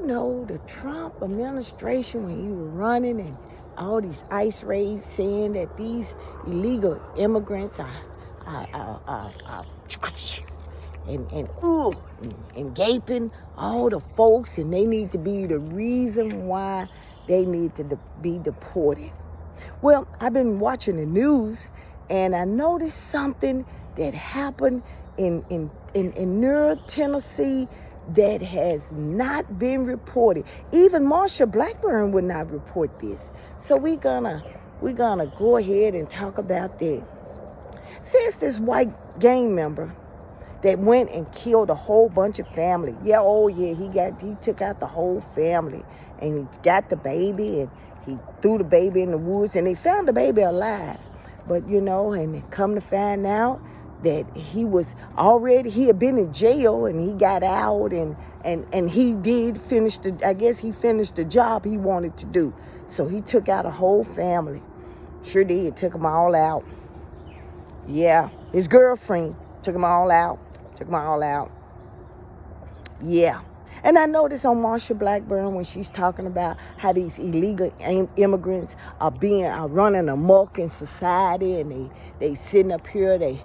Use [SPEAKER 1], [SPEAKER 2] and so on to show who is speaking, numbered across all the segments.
[SPEAKER 1] you know the Trump administration, when he was running and all these ICE raids saying that these illegal immigrants are and gaping all the folks, and they need to be the reason why they need to be deported. Well, I've been watching the news, and I noticed something that happened in Near Tennessee that has not been reported. Even Marsha Blackburn would not report this. So we're gonna go ahead and talk about that. Since this white gang member that went and killed a whole bunch of family. He took out the whole family, and he got the baby, and he threw the baby in the woods, and they found the baby alive. But and come to find out that he had been in jail, and he got out, and he did finish he finished the job he wanted to do. So he took out a whole family. Sure did, took them all out. Yeah, his girlfriend took them all out. Yeah. And I noticed on Marsha Blackburn when she's talking about how these illegal immigrants are running amok in society, and they sitting up here, they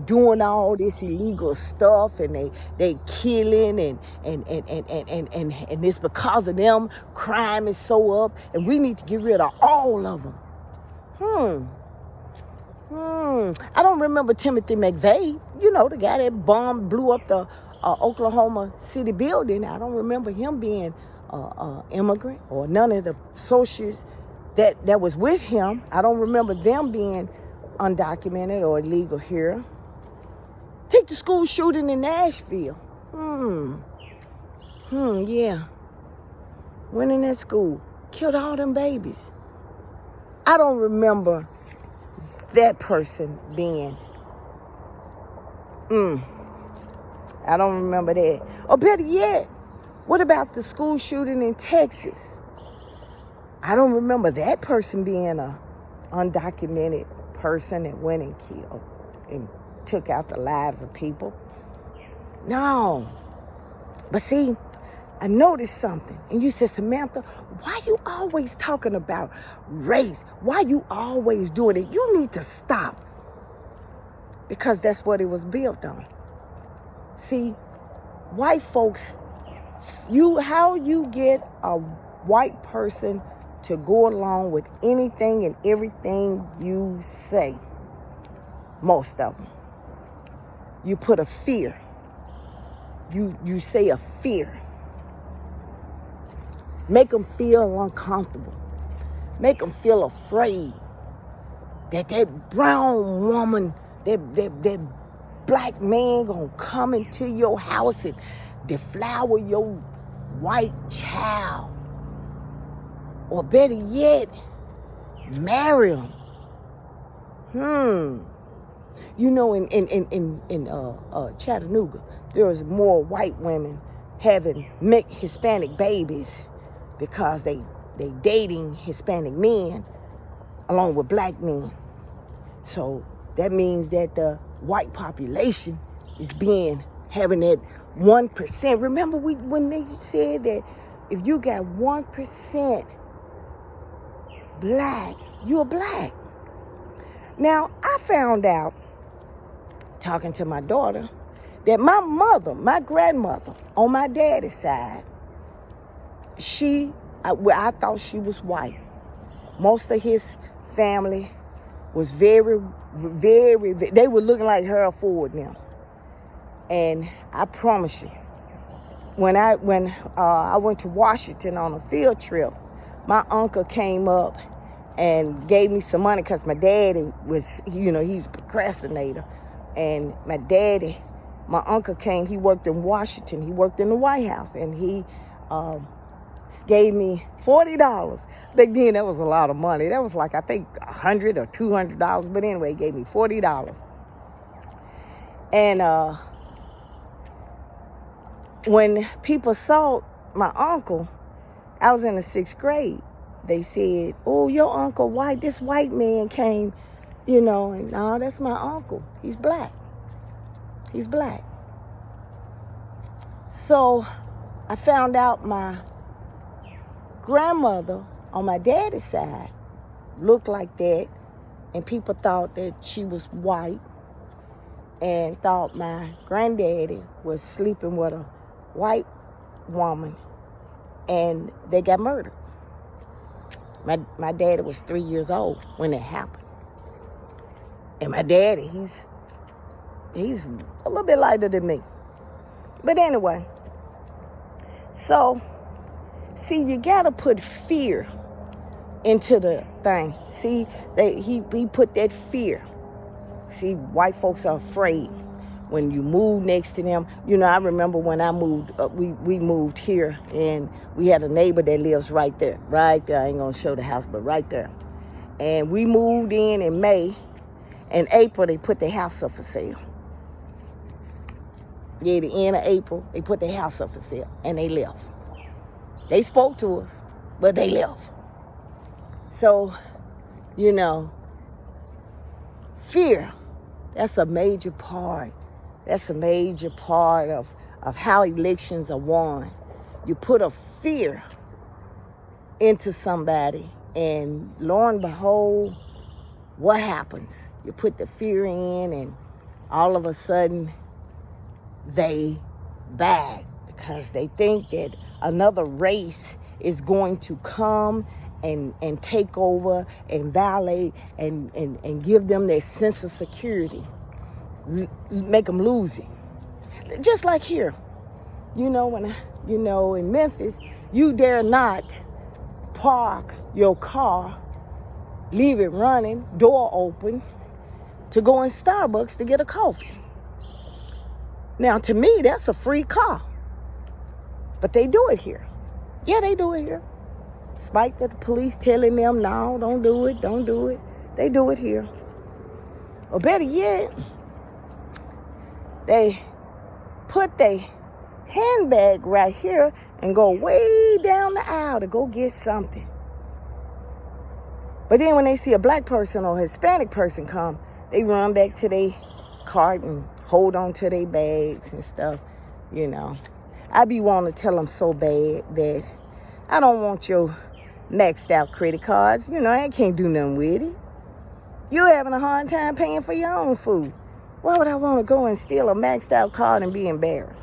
[SPEAKER 1] doing all this illegal stuff, and they killing, and it's because of them crime is so up, and we need to get rid of all of them. I don't remember Timothy McVeigh, the guy that blew up the Oklahoma City building. I don't remember him being immigrant, or none of the associates that was with him. I don't remember them being undocumented or illegal here. Take the school shooting in Nashville. Yeah. Went in that school, killed all them babies. I don't remember that person being, I don't remember that. Or better yet, what about the school shooting in Texas? I don't remember that person being a undocumented person that went and killed and took out the lives of people. No. But see, I noticed something. And you said, Samantha, why you always talking about race? Why you always doing it? You need to stop. Because that's what it was built on. See, white folks, how you get a white person to go along with anything and everything you say, most of them. You put a fear. You say a fear. Make them feel uncomfortable. Make them feel afraid that brown woman, that black man gonna come into your house and deflower your white child. Or better yet, marry them. In Chattanooga, there was more white women having Hispanic babies because they dating Hispanic men along with black men. So that means that the white population is having that 1%. Remember when they said that if you got 1% black, you're black. Now, I found out, talking to my daughter, that my grandmother, on my daddy's side, I thought she was white. Most of his family was very, very, they were looking like Harold Ford now. And I promise you, when I went to Washington on a field trip, my uncle came up and gave me some money because my daddy was, he's a procrastinator. And my uncle came, he worked in Washington, he worked in the White House, and he gave me $40. Back then, that was a lot of money. That was like, I think, $100 or $200. But anyway, he gave me $40. And when people saw my uncle, I was in the 6th grade. They said, oh, your uncle white. This white man came, and no, that's my uncle. He's black. He's black. So I found out my grandmother on my daddy's side looked like that, and people thought that she was white and thought my granddaddy was sleeping with a white woman, and they got murdered. My daddy was 3 years old when it happened. And my daddy, he's a little bit lighter than me. But anyway, so, see, you gotta put fear into the thing. See, he put that fear. See, white folks are afraid when you move next to them. You know, I remember when I moved, we moved here, and we had a neighbor that lives right there. Right there. I ain't gonna show the house, but right there. And we moved in May. In April, they put their house up for sale. Yeah, the end of April, they put their house up for sale, and they left. They spoke to us, but they left. So, you know, fear, that's a major part. That's a major part of how elections are won. You put a fear into somebody, and lo and behold, what happens? You put the fear in, and all of a sudden, they bag because they think that another race is going to come and take over and violate and give them their sense of security, make them lose it. Just like here, you know, in Memphis, you dare not park your car, leave it running, door open, to go in Starbucks to get a coffee. Now, to me, that's a free car. But they do it here. Yeah, they do it here. Despite the police telling them, no, don't do it, don't do it. They do it here. Or better yet, they put their handbag right here and go way down the aisle to go get something. But then when they see a black person or a Hispanic person come, they run back to their cart and hold on to their bags and stuff, you know. I be wanting to tell them so bad that I don't want your maxed out credit cards. You know, I can't do nothing with it. You having a hard time paying for your own food. Why would I want to go and steal a maxed out card and be embarrassed?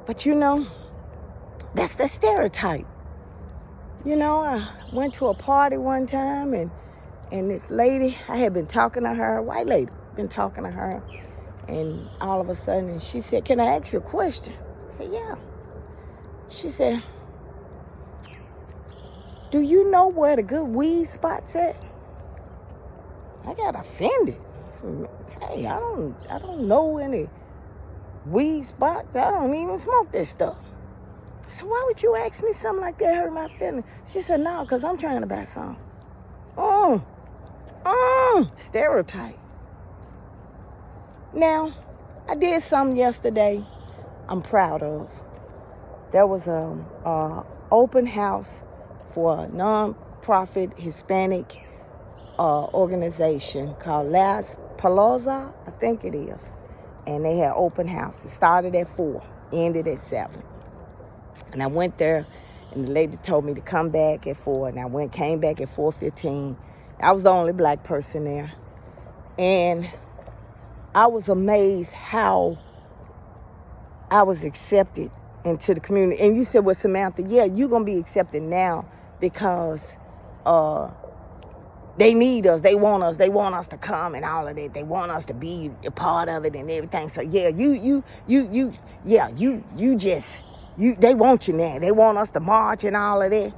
[SPEAKER 1] But you know, that's the stereotype. You know, I went to a party one time, and this lady, I had been talking to her, white lady, been talking to her, and all of a sudden she said, "Can I ask you a question?" I said, "Yeah." She said, "Do you know where the good weed spots at?" I got offended. I said, "Hey, I don't know any weed spots. I don't even smoke that stuff." So why would you ask me something like that? Hurt my feelings. She said, "No, because I'm trying to buy some." Stereotype. Now, I did something yesterday I'm proud of. There was a open house for a non-profit Hispanic organization called Las Palazas, I think it is. And they had open house. It started at 4, ended at 7. And I went there, and the lady told me to come back at 4, and I came back at 4:15. I was the only black person there. And I was amazed how I was accepted into the community. And you said, "Well, Samantha, yeah, you're going to be accepted now because they need us. They want us to come and all of that. They want us to be a part of it and everything. So yeah, they want you now. They want us to march and all of that."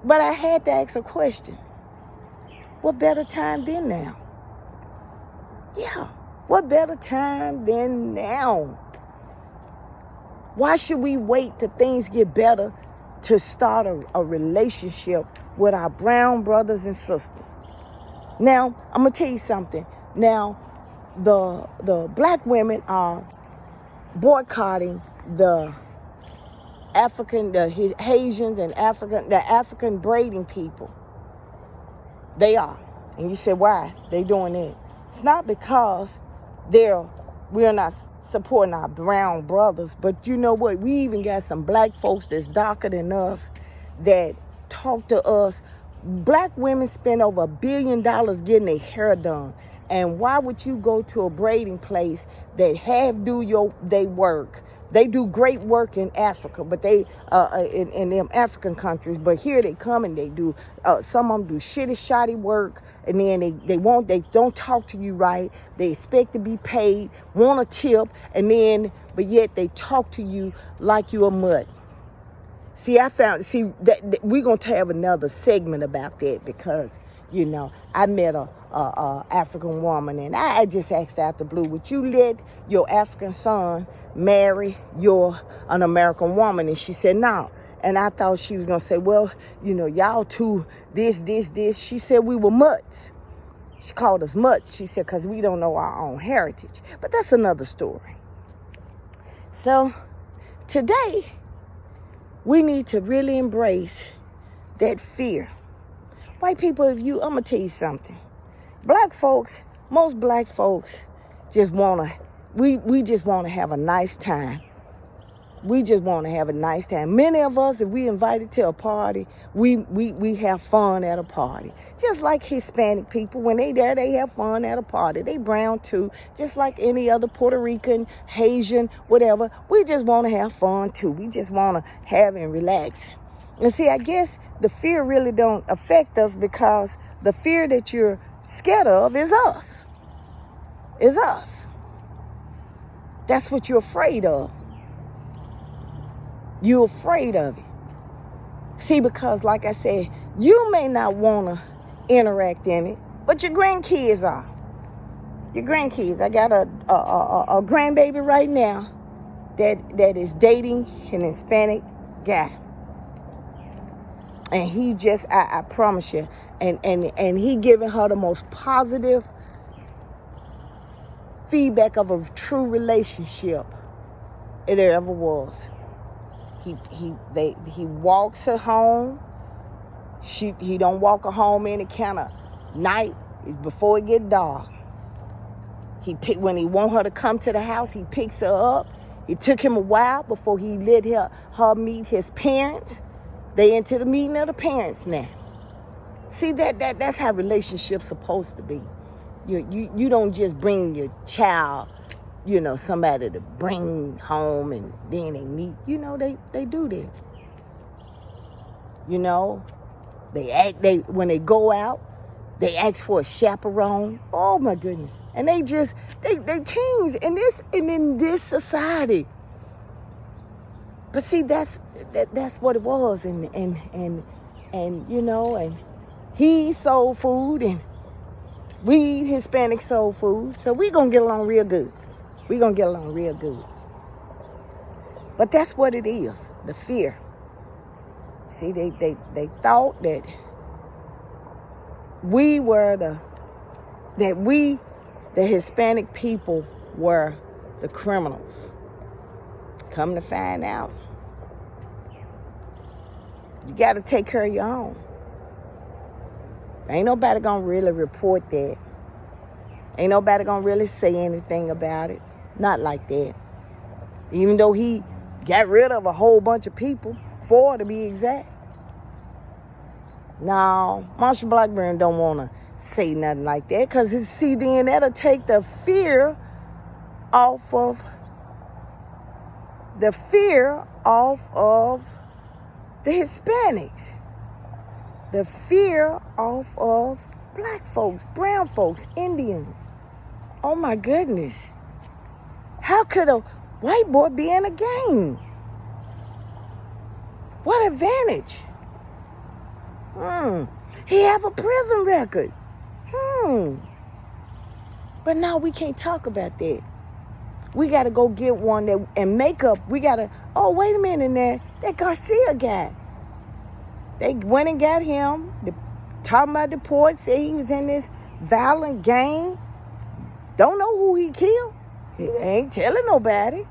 [SPEAKER 1] But I had to ask a question. What better time than now? Yeah, what better time than now? Why should we wait till things get better to start a relationship with our brown brothers and sisters? Now, I'm going to tell you something. Now, the black women are boycotting the Haitians and the African braiding people. They are. And you say, why they doing that? It's not because we're not supporting our brown brothers. But you know what? We even got some black folks that's darker than us that talk to us. Black women spend over $1 billion getting their hair done. And why would you go to a braiding place that they work? They do great work in Africa, but they in them African countries. But here they come and they do. Some of them do shitty, shoddy work, and then they don't talk to you right. They expect to be paid, want a tip, but yet they talk to you like you a mutt. See, that we're gonna have another segment about that because I met a African woman, and I just asked out the blue, would you let your African son marry an American woman? And she said no. And I thought she was gonna say, well, y'all two this. She said we were mutts. She called us mutts. She said because we don't know our own heritage. But that's another story. So today we need to really embrace that fear. White people, I'm gonna tell you something. Most black folks just we just wanna have a nice time. We just wanna have a nice time. Many of us, if we invited to a party, we have fun at a party. Just like Hispanic people, when they there, they have fun at a party. They brown too, just like any other Puerto Rican, Haitian, whatever. We just wanna have fun too. We just wanna have and relax. And see, I guess the fear really don't affect us because the fear that you're scared of is us. Is us. That's what you're afraid of. You're afraid of it. See, because like I said, you may not want to interact in it, but your grandkids are. Your grandkids. I got a grandbaby right now that is dating an Hispanic guy. And he just, I promise you, and he giving her the most positive feedback of a true relationship there ever was. He walks her home. He don't walk her home any kind of night before it get dark. When he want her to come to the house, he picks her up. It took him a while before he let her meet his parents. They into the meeting of the parents now. See, that's how relationships supposed to be. You don't just bring your child, somebody to bring home and then they meet. They do that. When they go out, they ask for a chaperone. Oh my goodness. And they teens in this society. But see, that's what it was, and he sold food, and we Hispanic sold food, so we gonna get along real good. But that's what it is, the fear. See, they thought that the Hispanic people were the criminals. Come to find out, you got to take care of your own. Ain't nobody gonna really report that. Ain't nobody gonna really say anything about it. Not like that. Even though he got rid of a whole bunch of people, 4 to be exact. No, Marshall Blackburn don't want to say nothing like that, because see, then that'll take the fear off of the Hispanics. The fear off of black folks, brown folks, Indians. Oh my goodness. How could a white boy be in a gang? What advantage? He have a prison record. But now we can't talk about that. We got to go get one and make up. We got to, oh, wait a minute there. That Garcia guy. They went and got him. Talking about the port, said he was in this violent gang. Don't know who he killed. He ain't telling nobody.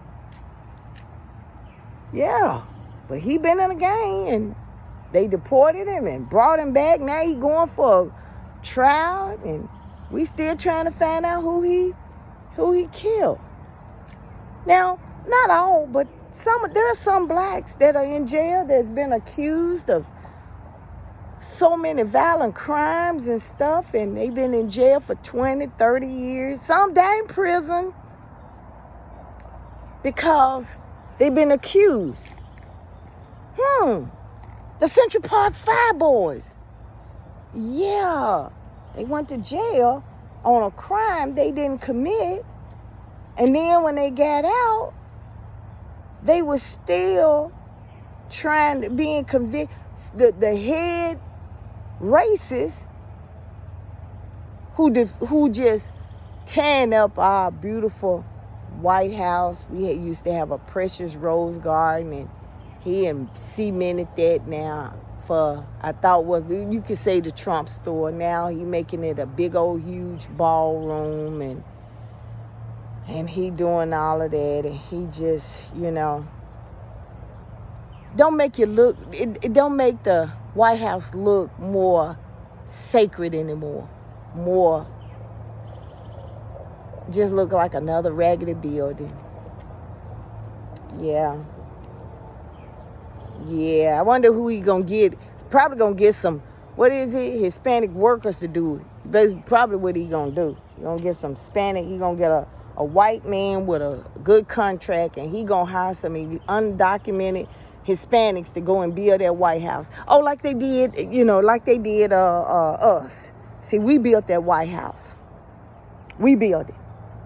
[SPEAKER 1] Yeah, but he been in a gang, and they deported him and brought him back. Now he going for a trial, and we still trying to find out who he killed. Now, not all, but there are some blacks that are in jail that's been accused of so many violent crimes and stuff, and they've been in jail for 20, 30 years. Some die in prison because they've been accused. The Central Park Five Boys. Yeah, they went to jail on a crime they didn't commit. And then when they got out, they were still being convicted. The head racist who just tearing up our beautiful White House. We used to have a precious rose garden, and he cemented that now I thought you could say the Trump store. Now he making it a big old huge ballroom, and he doing all of that, and he just, don't make it don't make the White House look more sacred anymore. More just look like another raggedy building. Yeah, I wonder who he gonna get. Probably gonna get some, Hispanic workers to do it. That's probably what he gonna do. He gonna get some Hispanic. He gonna get a white man with a good contract, and he gonna hire some undocumented Hispanics to go and build that White House. Oh, like they did, us. See, we built that White House. We built it.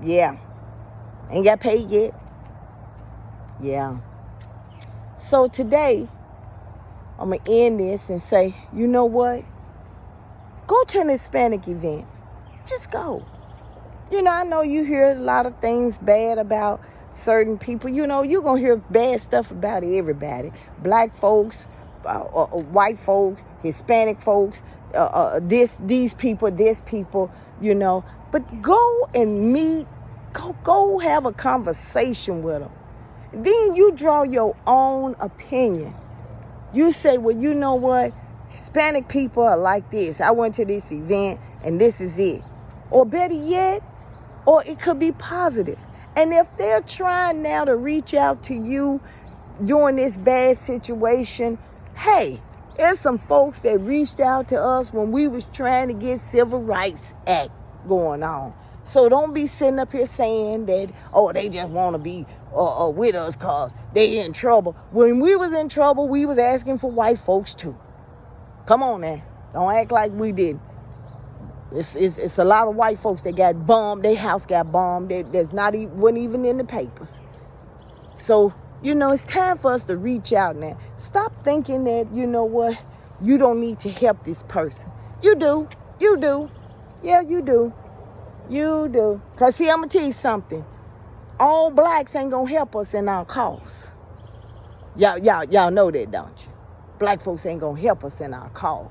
[SPEAKER 1] Yeah. Ain't got paid yet. Yeah. So today, I'm going to end this and say, you know what? Go to an Hispanic event. Just go. I know you hear a lot of things bad about certain people. You're going to hear bad stuff about everybody. Black folks, white folks, Hispanic folks, these people, But go and meet, go have a conversation with them. Then you draw your own opinion. You say, well, you know what? Hispanic people are like this. I went to this event and this is it. Or better yet, or it could be positive. And if they're trying now to reach out to you during this bad situation, hey, there's some folks that reached out to us when we was trying to get Civil Rights Act going on. So don't be sitting up here saying that, they just want to be with us because they in trouble. When we was in trouble, we was asking for white folks too. Come on now. Don't act like we didn't. It's a lot of white folks that got bombed. Their house got bombed. Wasn't even in the papers. So, it's time for us to reach out now. Stop thinking that, you don't need to help this person. You do. Yeah, you do. Because, see, I'm going to tell you something. All blacks ain't going to help us in our cause. Y'all know that, don't you? Black folks ain't going to help us in our cause.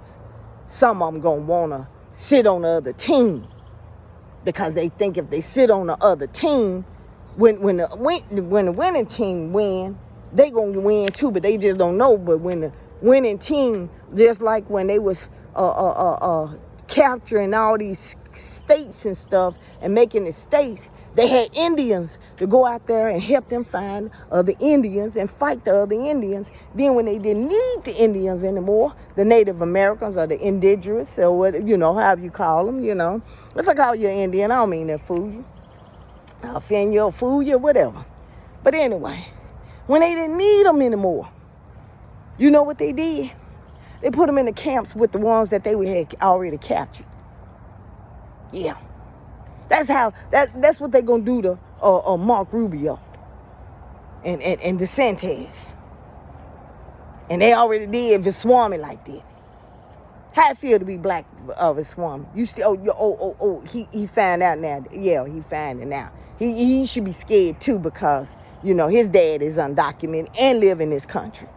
[SPEAKER 1] Some of them going to want to sit on the other team because they think if they sit on the other team, when the winning team win, they going to win too, but they just don't know. But when the winning team, just like when they was capturing all these states and stuff and making the states, they had Indians to go out there and help them find other Indians and fight the other Indians. Then when they didn't need the Indians anymore, the Native Americans or the indigenous or what, however you call them, If I call you an Indian, I don't mean to fool you. I'll offend you or fool you, whatever. But anyway, when they didn't need them anymore, you know what they did? They put them in the camps with the ones that they had already captured. Yeah. That's what they're going to do to Mark Rubio and DeSantis. And they already did Viswami like that. How it feel to be black of Viswami? You still, he found out now. Yeah, he found it now. He should be scared too because, his dad is undocumented and live in this country.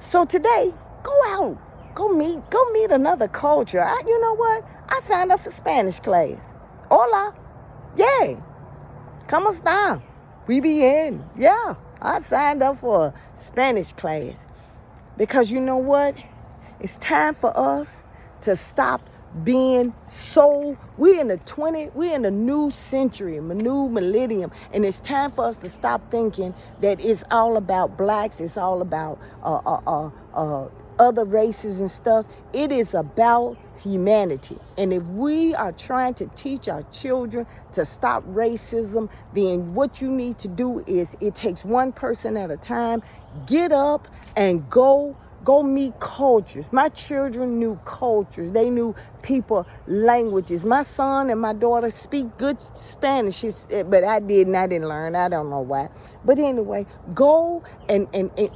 [SPEAKER 1] So today, go out. Go meet another culture. You know what? I signed up for Spanish class. Hola. Yeah. ¿Cómo está? We bien. Yeah. I signed up for a Spanish class. Because you know what? It's time for us to stop being so, we're in the new century, a new millennium, and it's time for us to stop thinking that it's all about blacks, it's all about other races and stuff. It is about humanity. And if we are trying to teach our children to stop racism, then what you need to do is, it takes one person at a time. Get up and go meet cultures. My children knew cultures. They knew people, languages. My son and my daughter speak good Spanish, but I didn't learn. I don't know why. But anyway, go and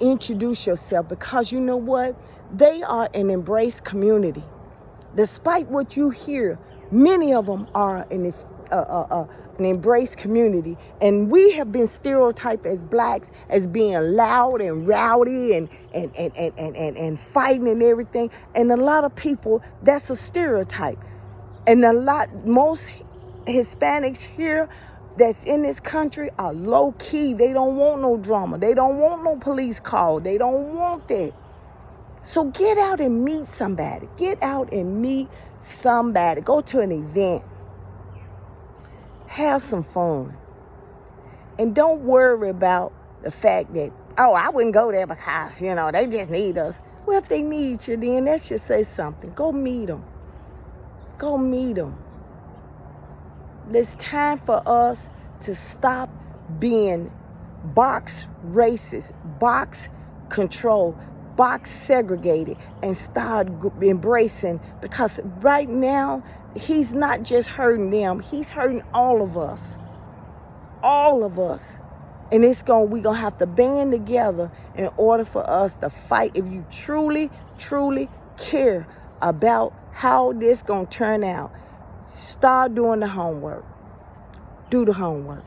[SPEAKER 1] introduce yourself, because you know what? They are an embraced community. Despite what you hear, many of them are in this an embraced community, and we have been stereotyped as blacks as being loud and rowdy and fighting and everything. And a lot of people, that's a stereotype. And most Hispanics here that's in this country are low key. They don't want no drama. They don't want no police call. They don't want that. So get out and meet somebody. Get out and meet somebody. Go to an event. Have some fun. And don't worry about the fact that, oh, I wouldn't go there because, they just need us. Well, if they need you, then that should say something. Go meet them. Go meet them. It's time for us to stop being box racist, box control, box segregated, and start embracing, because right now he's not just hurting them, he's hurting all of us. All of us. And we're gonna have to band together in order for us to fight. If you truly, truly care about how this gonna turn out, start doing the homework. Do the homework.